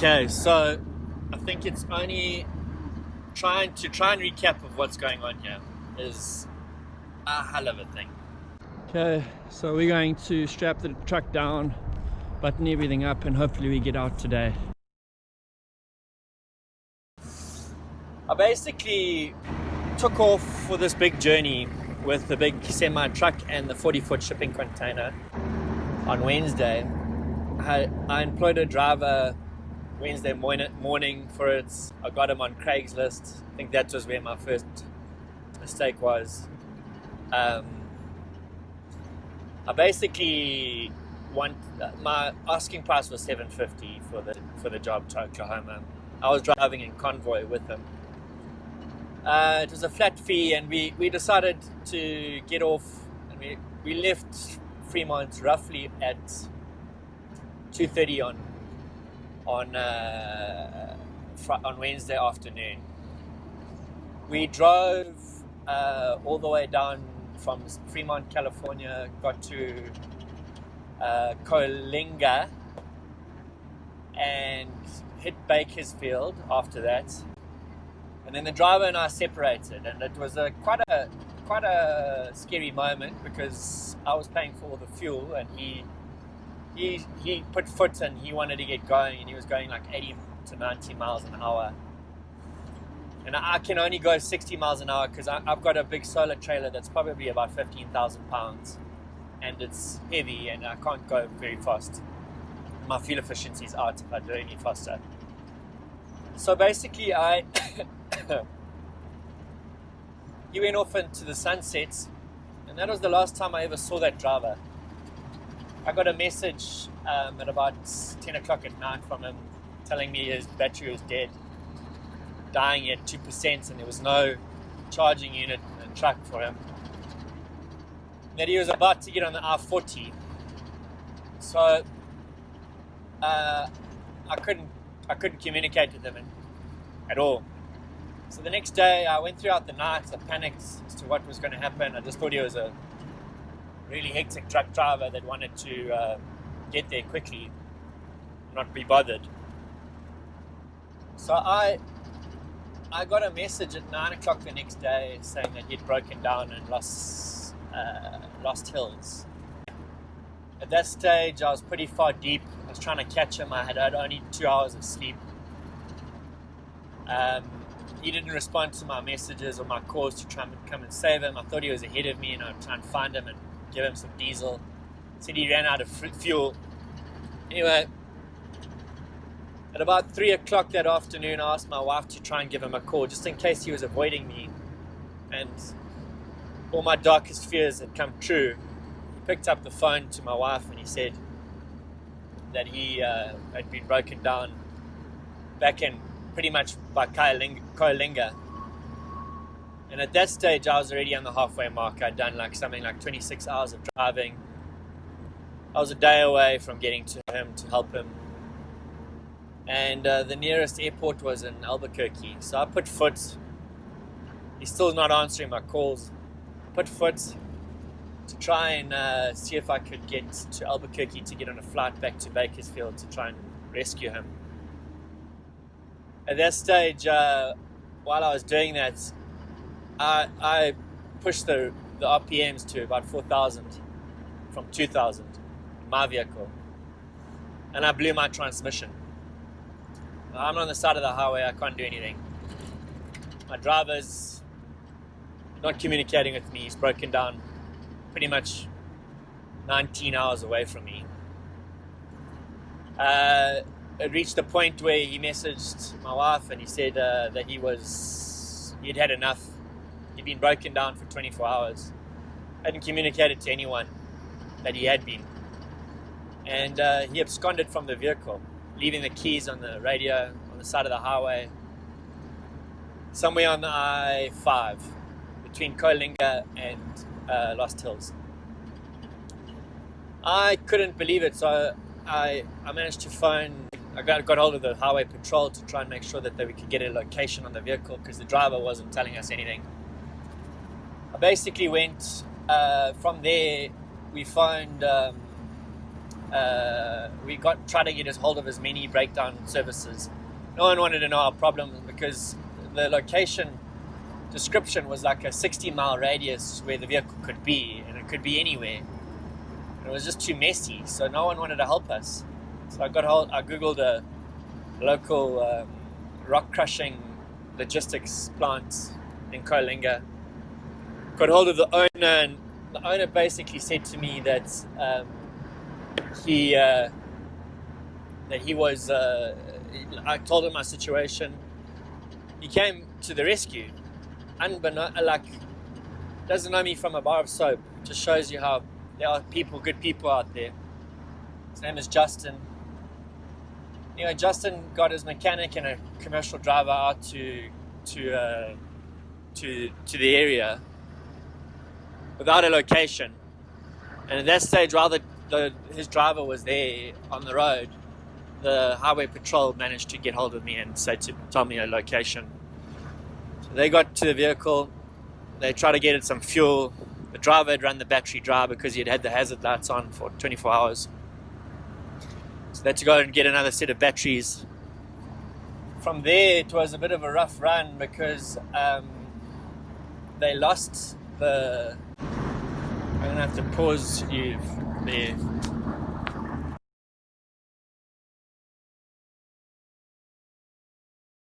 Okay, so I think it's only try and recap of what's going on here is a hell of a thing. Okay, so we're going to strap the truck down, button everything up, and hopefully we get out today. I basically took off for this big journey with the big semi truck and the 40-foot shipping container on Wednesday. I employed a driver Wednesday morning for it. I got him on Craigslist. I think that was where my first mistake was. I basically my asking price was $750 for the job to Oklahoma. I was driving in convoy with him. It was a flat fee, and we decided to get off, and we left Fremont roughly at 2:30 on Wednesday afternoon. We drove all the way down from Fremont, California, got to Coalinga, and hit Bakersfield after that. And then the driver and I separated, and it was quite a scary moment because I was paying for all the fuel, and he put foot and he wanted to get going, and he was going like 80 to 90 miles an hour. And I can only go 60 miles an hour because I've got a big solar trailer that's probably about 15,000 pounds, and it's heavy, and I can't go very fast. My fuel efficiency is out if I do any faster. So basically he went off into the sunset, and that was the last time I ever saw that driver. I got a message at about 10 o'clock at night from him telling me his battery was dead, dying at 2%, and there was no charging unit in the truck for him. That he was about to get on the I-40. So I couldn't communicate with him at all. So the next day I went throughout the night. I panicked as to what was going to happen. I just thought he was a really hectic truck driver that wanted to get there quickly, not be bothered. So I got a message at 9 o'clock the next day saying that he'd broken down and lost hills. At that stage I was pretty far deep. I was trying to catch him. I had only 2 hours of sleep. He didn't respond to my messages or my calls to try and come and save him. I thought he was ahead of me, and I'd try and find him and give him some diesel. Said he ran out of fuel. Anyway, at about 3 o'clock that afternoon, I asked my wife to try and give him a call just in case he was avoiding me, and all my darkest fears had come true. He picked up the phone to my wife, and he said that he had been broken down back in pretty much by Coalinga. And at that stage I was already on the halfway mark. I'd done something like 26 hours of driving. I was a day away from getting to him to help him, and the nearest airport was in Albuquerque. So I put foot. He's still not answering my calls. Put foot to try and see if I could get to Albuquerque to get on a flight back to Bakersfield to try and rescue him. At that stage, while I was doing that, I pushed the RPMs to about 4,000 from 2,000 in my vehicle, and I blew my transmission. I'm on the side of the highway. I can't do anything. My driver's not communicating with me. He's broken down pretty much 19 hours away from me. It reached the point where he messaged my wife, and he said that he'd had enough. He'd been broken down for 24 hours. Hadn't communicated to anyone that he had been. And he absconded from the vehicle, leaving the keys on the radio on the side of the highway, somewhere on the I-5 between Coalinga and Lost Hills. I couldn't believe it, so I managed to phone. I got hold of the highway patrol to try and make sure that we could get a location on the vehicle because the driver wasn't telling us anything. I basically went from there. We phoned we tried to get a hold of as many breakdown services. No one wanted to know our problem because the location description was like a 60-mile radius where the vehicle could be, and it could be anywhere. And it was just too messy, so no one wanted to help us. So I googled a local rock crushing logistics plant in Coalinga. Got hold of the owner, and the owner basically said to me that he was. I told him my situation. He came to the rescue. Doesn't know me from a bar of soap. Just shows you how there are good people out there. His name is Justin. Anyway, Justin got his mechanic and a commercial driver out to the area without a location. And at that stage, while his driver was there on the road, the highway patrol managed to get hold of me and tell me a location. So they got to the vehicle. They tried to get it some fuel. The driver had run the battery dry because he had had the hazard lights on for 24 hours. So they had to go and get another set of batteries. From there, it was a bit of a rough run because they lost the... I'm going to have to pause you there.